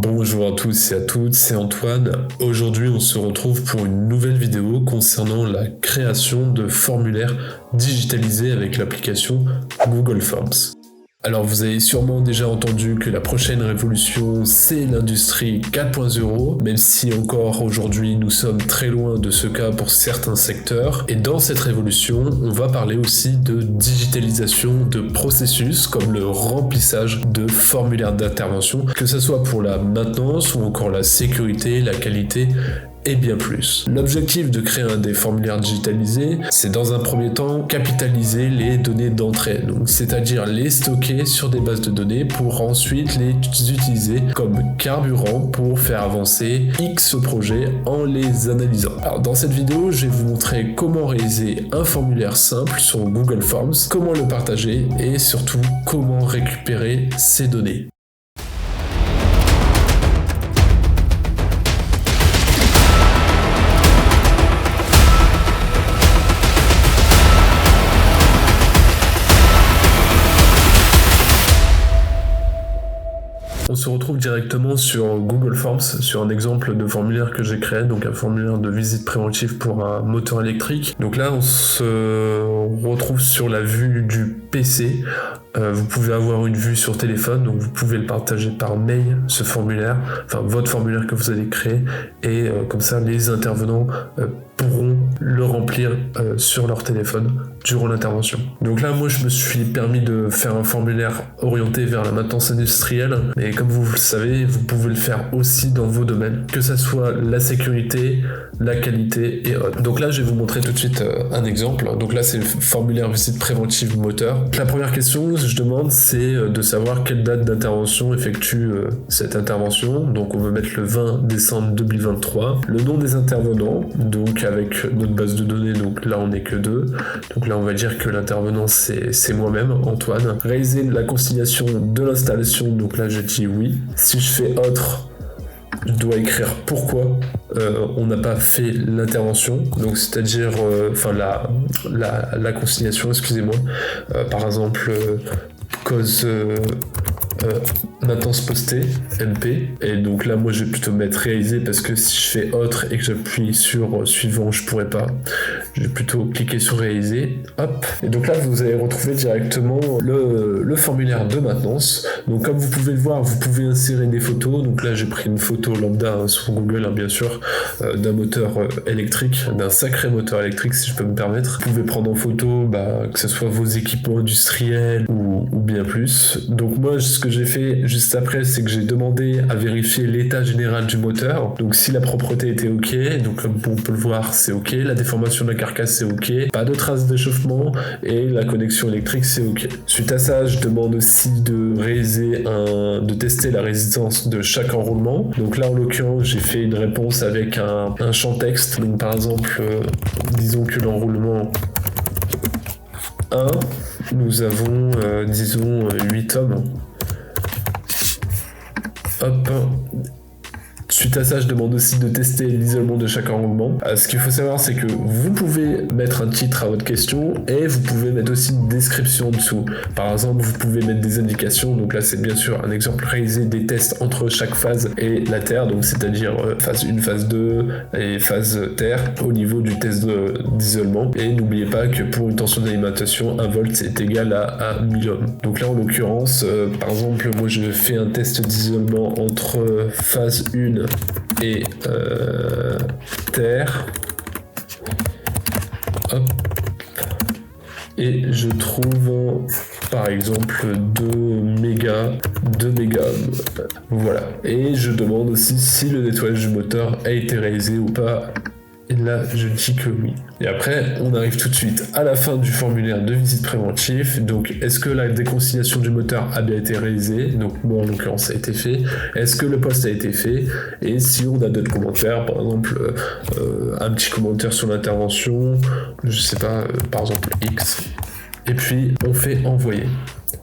Bonjour à tous et à toutes, c'est Antoine. Aujourd'hui, on se retrouve pour une nouvelle vidéo concernant la création de formulaires digitalisés avec l'application Google Forms. Alors vous avez sûrement déjà entendu que la prochaine révolution c'est l'industrie 4.0, même si encore aujourd'hui nous sommes très loin de ce cas pour certains secteurs. Et dans cette révolution, on va parler aussi de digitalisation de processus comme le remplissage de formulaires d'intervention, que ce soit pour la maintenance ou encore la sécurité, la qualité et bien plus. L'objectif de créer des formulaires digitalisés, c'est dans un premier temps capitaliser les données d'entrée, donc c'est-à-dire les stocker sur des bases de données pour ensuite les utiliser comme carburant pour faire avancer X projets en les analysant. Alors dans cette vidéo, je vais vous montrer comment réaliser un formulaire simple sur Google Forms, comment le partager et surtout comment récupérer ces données. On se retrouve directement sur Google Forms, sur un exemple de formulaire que j'ai créé, donc un formulaire de visite préventive pour un moteur électrique. Donc là, on se retrouve sur la vue du PC. Vous pouvez avoir une vue sur téléphone, donc vous pouvez le partager par mail, ce formulaire, enfin votre formulaire que vous allez créer, et comme ça les intervenants pourront le remplir sur leur téléphone durant l'intervention. Donc là, moi je me suis permis de faire un formulaire orienté vers la maintenance industrielle, mais comme vous le savez, vous pouvez le faire aussi dans vos domaines, que ça soit la sécurité, la qualité et autres. Donc là, je vais vous montrer tout de suite un exemple. Donc là, c'est le formulaire visite préventive moteur. La première question, je demande, c'est de savoir quelle date d'intervention effectue cette intervention. Donc on veut mettre le 20 décembre 2023. Le nom des intervenants, donc avec notre base de données, donc là on n'est que 2. Donc là on va dire que l'intervenant c'est moi-même, Antoine. Réaliser la conciliation de l'installation, donc là je dis oui. Si je fais autre, je dois écrire pourquoi on n'a pas fait l'intervention, donc c'est-à-dire la conciliation, excusez-moi, par exemple cause maintenance postée, MP, et donc là moi je vais plutôt mettre réalisé parce que si je fais autre et que j'appuie sur suivant, je pourrais pas, je vais plutôt cliquer sur réaliser, hop, et donc là vous allez retrouver directement le formulaire de maintenance. Donc comme vous pouvez le voir, vous pouvez insérer des photos, donc là j'ai pris une photo lambda sur Google, bien sûr, d'un moteur électrique, d'un sacré moteur électrique si je peux me permettre. Vous pouvez prendre en photo que ce soit vos équipements industriels ou bien plus. Donc moi ce que j'ai fait juste après, c'est que j'ai demandé à vérifier l'état général du moteur, donc si la propreté était ok, donc comme on peut le voir c'est ok, la déformation de la carcasse c'est ok, pas de traces d'échauffement et la connexion électrique c'est ok. Suite à ça, je demande aussi de réaliser de tester la résistance de chaque enroulement. Donc là en l'occurrence j'ai fait une réponse avec un champ texte, donc par exemple disons que l'enroulement 1, nous avons disons 8 hommes. Hop. Suite à ça, je demande aussi de tester l'isolement de chaque enroulement. Ce qu'il faut savoir, c'est que vous pouvez mettre un titre à votre question et vous pouvez mettre aussi une description en dessous. Par exemple, vous pouvez mettre des indications. Donc là, c'est bien sûr un exemple, réaliser des tests entre chaque phase et la terre, donc c'est-à-dire phase 1, phase 2 et phase terre au niveau du test d'isolement. Et n'oubliez pas que pour une tension d'alimentation, 1 volt c'est égal à 1000 ohms. Donc là, en l'occurrence, par exemple, moi je fais un test d'isolement entre phase 1 et terre, hop, et je trouve par exemple 2 méga, voilà, et je demande aussi si le nettoyage du moteur a été réalisé ou pas. Et là, je dis que oui. Et après, on arrive tout de suite à la fin du formulaire de visite préventive. Donc, est-ce que la déconciliation du moteur a bien été réalisée? Donc, moi, en l'occurrence, ça a été fait. Est-ce que le poste a été fait? Et si on a d'autres commentaires, par exemple, un petit commentaire sur l'intervention, je sais pas, par exemple, X. Et puis, on fait envoyer.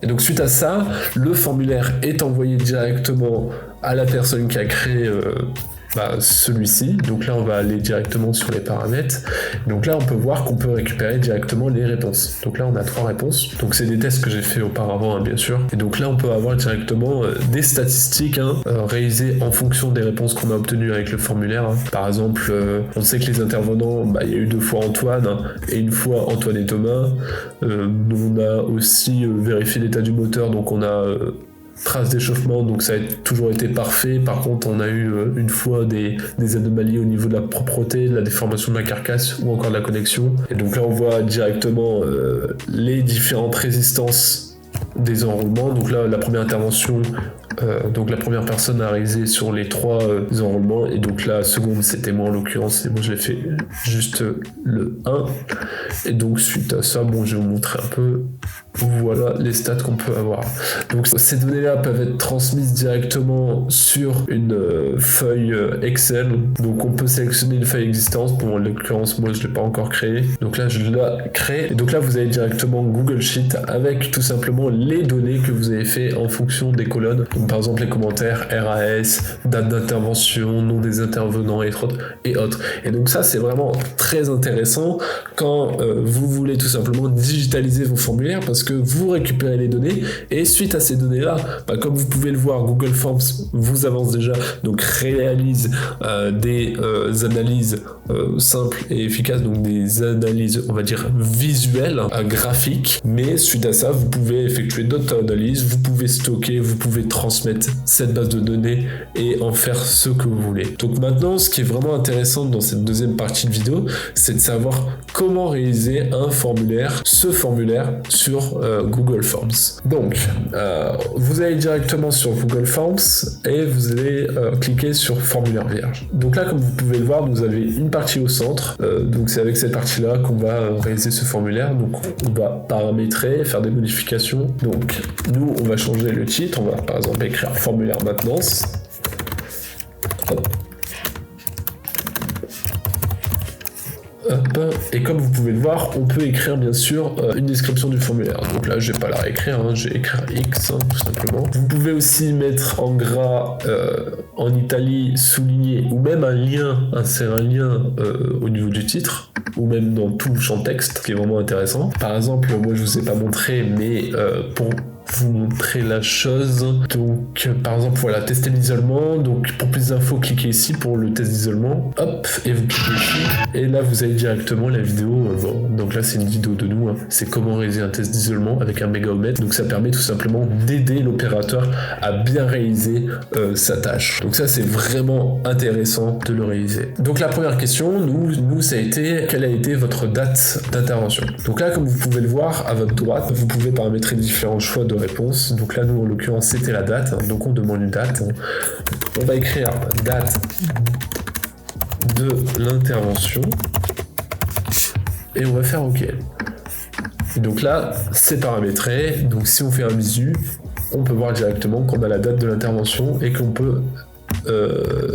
Et donc suite à ça, le formulaire est envoyé directement à la personne qui a créé celui-ci. Donc là, on va aller directement sur les paramètres. Donc là, on peut voir qu'on peut récupérer directement les réponses. Donc là, on a 3 réponses. Donc c'est des tests que j'ai fait auparavant, hein, bien sûr. Et donc là, on peut avoir directement des statistiques réalisées en fonction des réponses qu'on a obtenues avec le formulaire. Hein. Par exemple, on sait que les intervenants, il y a eu 2 fois Antoine et 1 fois Antoine et Thomas. On a aussi vérifié l'état du moteur, donc on a traces d'échauffement, donc ça a toujours été parfait. Par contre, on a eu 1 fois des anomalies au niveau de la propreté, de la déformation de la carcasse ou encore de la connexion. Et donc là, on voit directement les différentes résistances des enroulements. Donc là, la première intervention, donc la première personne a réalisé sur les 3 enroulements, et donc la seconde, c'était moi en l'occurrence, et moi je l'ai fait juste le 1. Et donc suite à ça, je vais vous montrer un peu. Voilà les stats qu'on peut avoir. Donc ces données-là peuvent être transmises directement sur une feuille Excel. Donc on peut sélectionner une feuille existante. Pour l'occurrence, moi je ne l'ai pas encore créée. Donc là je la crée. Et donc là vous avez directement Google Sheet avec tout simplement les données que vous avez fait en fonction des colonnes. Donc par exemple les commentaires, RAS, date d'intervention, nom des intervenants et autres. Et donc ça c'est vraiment très intéressant quand vous voulez tout simplement digitaliser vos formulaires, parce que vous récupérez les données, et suite à ces données-là, comme vous pouvez le voir, Google Forms vous avance déjà, donc réalise des analyses simples et efficaces, donc des analyses, on va dire, visuelles, graphiques, mais suite à ça, vous pouvez effectuer d'autres analyses, vous pouvez stocker, vous pouvez transmettre cette base de données et en faire ce que vous voulez. Donc maintenant, ce qui est vraiment intéressant dans cette deuxième partie de vidéo, c'est de savoir comment réaliser un formulaire, ce formulaire sur Google Forms. Donc, vous allez directement sur Google Forms et vous allez cliquer sur formulaire vierge. Donc là, comme vous pouvez le voir, vous avez une partie au centre. Donc c'est avec cette partie-là qu'on va réaliser ce formulaire. Donc on va paramétrer, faire des modifications. Donc nous, on va changer le titre. On va par exemple écrire formulaire maintenance. Hop. Hop. Et comme vous pouvez le voir, on peut écrire bien sûr une description du formulaire. Donc là, je vais pas la réécrire, je vais écrire X tout simplement. Vous pouvez aussi mettre en gras, en italie, souligner, ou même un lien, insérer un lien au niveau du titre, ou même dans tout le champ texte, qui est vraiment intéressant. Par exemple, moi je vous ai pas montré, mais pour vous montrer la chose. Donc par exemple voilà, tester l'isolement. Donc pour plus d'infos, cliquez ici pour le test d'isolement. Hop, et vous cliquez ici. Et là vous avez directement la vidéo. Donc là c'est une vidéo de nous. C'est comment réaliser un test d'isolement avec un mégaomètre. Donc ça permet tout simplement d'aider l'opérateur à bien réaliser sa tâche. Donc ça c'est vraiment intéressant de le réaliser. Donc la première question, nous ça a été, quelle a été votre date d'intervention? Donc là comme vous pouvez le voir à votre droite, vous pouvez paramétrer différents choix de réponse. Donc là nous en l'occurrence c'était la date, donc on demande une date. On va écrire date de l'intervention et on va faire OK. Et donc là c'est paramétré, donc si on fait un visu, on peut voir directement qu'on a la date de l'intervention et qu'on peut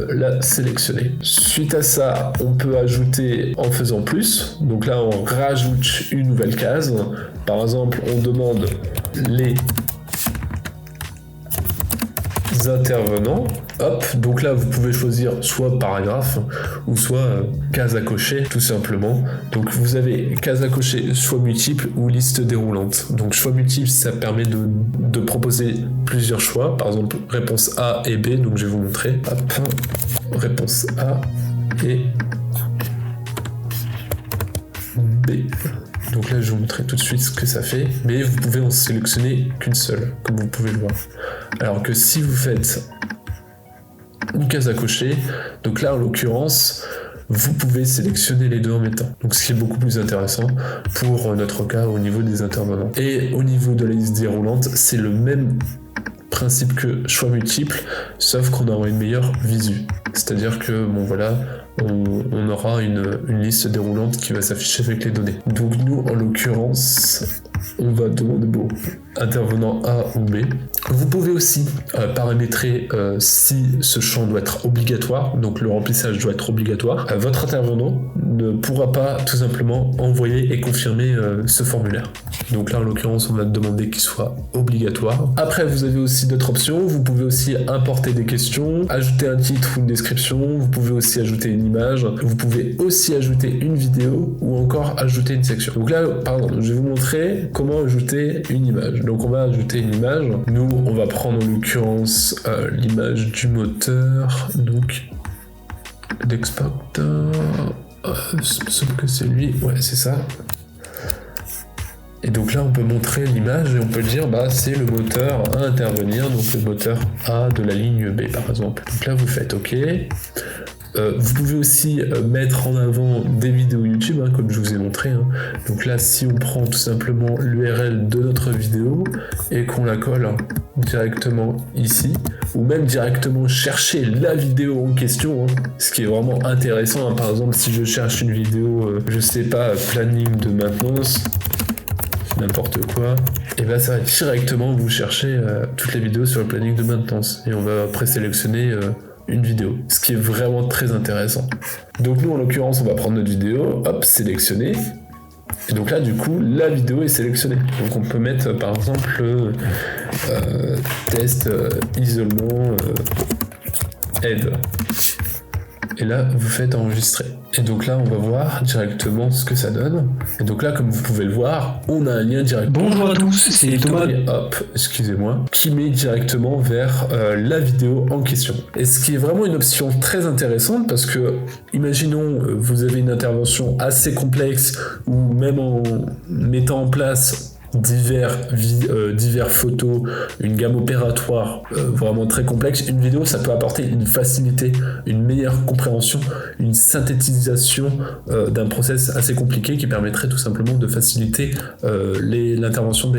la sélectionner. Suite à ça, on peut ajouter en faisant plus. Donc là, on rajoute une nouvelle case. Par exemple, on demande les intervenants. Hop, donc là vous pouvez choisir soit paragraphe ou soit case à cocher tout simplement. Donc vous avez case à cocher choix multiple ou liste déroulante. Donc choix multiple, ça permet de proposer plusieurs choix, par exemple réponse A et B. Donc je vais vous montrer. Hop, réponse A et B. Donc là je vais vous montrer tout de suite ce que ça fait, mais vous pouvez en sélectionner qu'une seule, comme vous pouvez le voir. Alors que si vous faites une case à cocher, donc là en l'occurrence, vous pouvez sélectionner les deux en même temps. Donc ce qui est beaucoup plus intéressant pour notre cas au niveau des intervenants. Et au niveau de la liste déroulante, c'est le même principe que choix multiple, sauf qu'on aura une meilleure visu. C'est-à-dire que, bon voilà, on aura une liste déroulante qui va s'afficher avec les données. Donc nous, en l'occurrence, on va demander intervenant A ou B. Vous pouvez aussi paramétrer si ce champ doit être obligatoire, donc le remplissage doit être obligatoire. Votre intervenant ne pourra pas tout simplement envoyer et confirmer ce formulaire. Donc là en l'occurrence on va demander qu'il soit obligatoire. Après vous avez aussi d'autres options, vous pouvez aussi importer des questions, ajouter un titre ou une description, vous pouvez aussi ajouter une image, vous pouvez aussi ajouter une vidéo ou encore ajouter une section. Donc là par exemple je vais vous montrer comment ajouter une image. Donc on va ajouter une image, nous on va prendre en l'occurrence l'image du moteur, donc l'export, sauf que c'est lui, ouais c'est ça. Et donc là on peut montrer l'image et on peut dire c'est le moteur à intervenir, donc le moteur A de la ligne B par exemple. Donc là vous faites OK. Vous pouvez aussi mettre en avant des vidéos YouTube, comme je vous ai montré. Donc là, si on prend tout simplement l'URL de notre vidéo et qu'on la colle directement ici, ou même directement chercher la vidéo en question, ce qui est vraiment intéressant. Par exemple, si je cherche une vidéo, je sais pas, planning de maintenance, n'importe quoi, et ça va directement vous chercher toutes les vidéos sur le planning de maintenance. Et on va présélectionner une vidéo, ce qui est vraiment très intéressant. Donc nous en l'occurrence on va prendre notre vidéo, hop, sélectionner, et donc là du coup la vidéo est sélectionnée. Donc on peut mettre par exemple test isolement aide. Et là vous faites enregistrer. Et donc là on va voir directement ce que ça donne. Et donc là comme vous pouvez le voir, on a un lien direct. Bonjour à tous, c'est Thomas. Et hop, excusez-moi, qui met directement vers la vidéo en question. Et ce qui est vraiment une option très intéressante parce que, imaginons, vous avez une intervention assez complexe ou même en mettant en place divers photos, une gamme opératoire vraiment très complexe, une vidéo ça peut apporter une facilité, une meilleure compréhension, une synthétisation d'un process assez compliqué qui permettrait tout simplement de faciliter l'intervention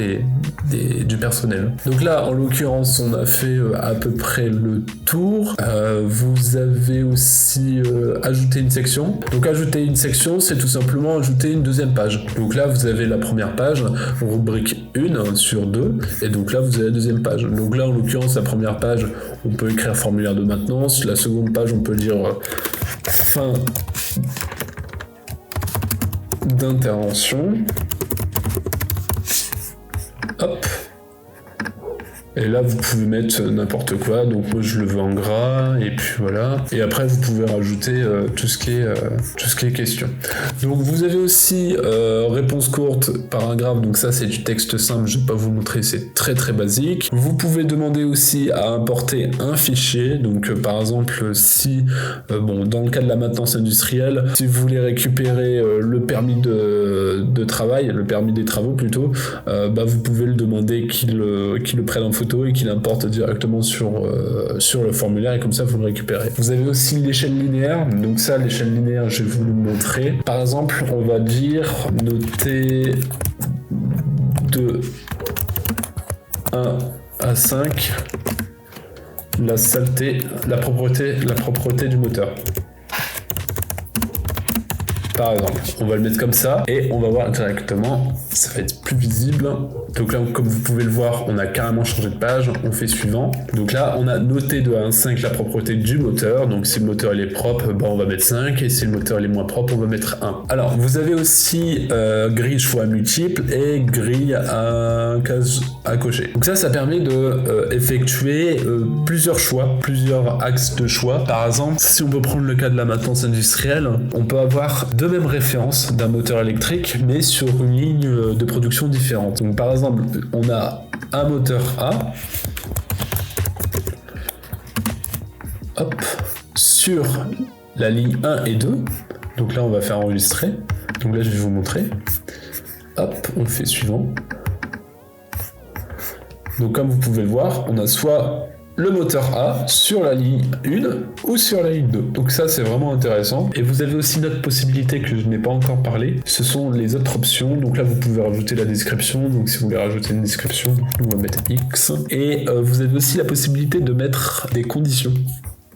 du personnel. Donc là en l'occurrence on a fait à peu près le tour. Vous avez aussi ajouté une section. Donc ajouter une section c'est tout simplement ajouter une deuxième page. Donc là vous avez la première page, rubrique 1 sur 2, et donc là vous avez la deuxième page. Donc là en l'occurrence la première page on peut écrire formulaire de maintenance, la seconde page on peut dire fin d'intervention, hop. Et là, vous pouvez mettre n'importe quoi. Donc moi, je le veux en gras. Et puis voilà. Et après, vous pouvez rajouter tout ce qui est question. Donc vous avez aussi réponse courte, paragraphe. Donc ça, c'est du texte simple. Je vais pas vous montrer. C'est très très basique. Vous pouvez demander aussi à importer un fichier. Donc par exemple, si dans le cas de la maintenance industrielle, si vous voulez récupérer le permis de travail, le permis des travaux plutôt, vous pouvez le demander qu'il le prenne en photo et qu'il importe directement sur le formulaire, et comme ça vous le récupérez. Vous avez aussi l'échelle linéaire. Donc ça, l'échelle linéaire, je vais vous le montrer. Par exemple, on va dire noter de 1 à 5 la saleté, la propreté du moteur. Par exemple, on va le mettre comme ça et on va voir directement, ça va être plus visible. Donc là, comme vous pouvez le voir, on a carrément changé de page, on fait suivant. Donc là, on a noté de 1 à 5 la propreté du moteur. Donc si le moteur il est propre, on va mettre 5, et si le moteur il est moins propre, on va mettre 1. Alors, vous avez aussi grille choix multiple et grille à case à cocher. Donc ça permet de effectuer plusieurs choix, plusieurs axes de choix. Par exemple, si on peut prendre le cas de la maintenance industrielle, on peut avoir deux mêmes références d'un moteur électrique, mais sur une ligne de production différente. Donc par exemple, on a un moteur A, hop, sur la ligne 1 et 2. Donc là, on va faire enregistrer. Donc là, je vais vous montrer. Hop, on fait suivant. Donc comme vous pouvez le voir, on a soit le moteur A sur la ligne 1 ou sur la ligne 2. Donc ça, c'est vraiment intéressant. Et vous avez aussi une autre possibilité que je n'ai pas encore parlé. Ce sont les autres options. Donc là, vous pouvez rajouter la description. Donc si vous voulez rajouter une description, on va mettre X. Et vous avez aussi la possibilité de mettre des conditions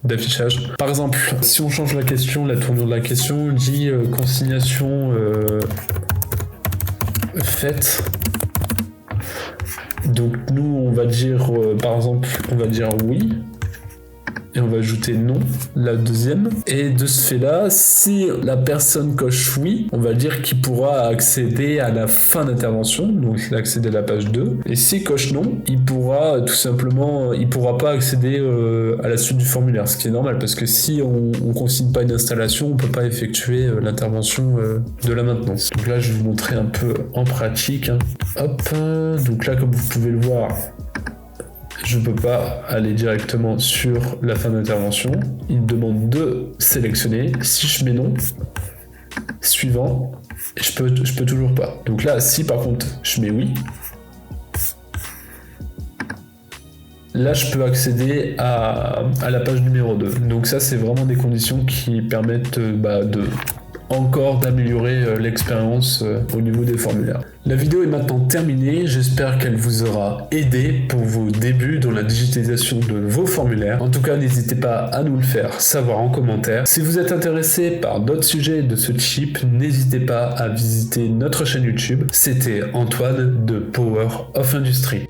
d'affichage. Par exemple, si on change la question, la tournure de la question, on dit consignation faite Donc nous, on va dire, par exemple, on va dire oui. Et on va ajouter non, la deuxième. Et de ce fait-là, si la personne coche oui, on va dire qu'il pourra accéder à la fin d'intervention, donc il a accédé à la page 2. Et s'il coche non, il pourra tout simplement, il pourra pas accéder à la suite du formulaire, ce qui est normal, parce que si on consigne pas une installation, on peut pas effectuer l'intervention de la maintenance. Donc là, je vais vous montrer un peu en pratique. Hop, donc là, comme vous pouvez le voir, je ne peux pas aller directement sur la fin d'intervention. Il me demande de sélectionner. Si je mets non, suivant, je peux toujours pas. Donc là, si par contre je mets oui, là je peux accéder à la page numéro 2. Donc ça, c'est vraiment des conditions qui permettent d'améliorer l'expérience au niveau des formulaires. La vidéo est maintenant terminée, j'espère qu'elle vous aura aidé pour vos débuts dans la digitalisation de vos formulaires. En tout cas, n'hésitez pas à nous le faire savoir en commentaire. Si vous êtes intéressé par d'autres sujets de ce type, n'hésitez pas à visiter notre chaîne YouTube. C'était Antoine de Power of Industry.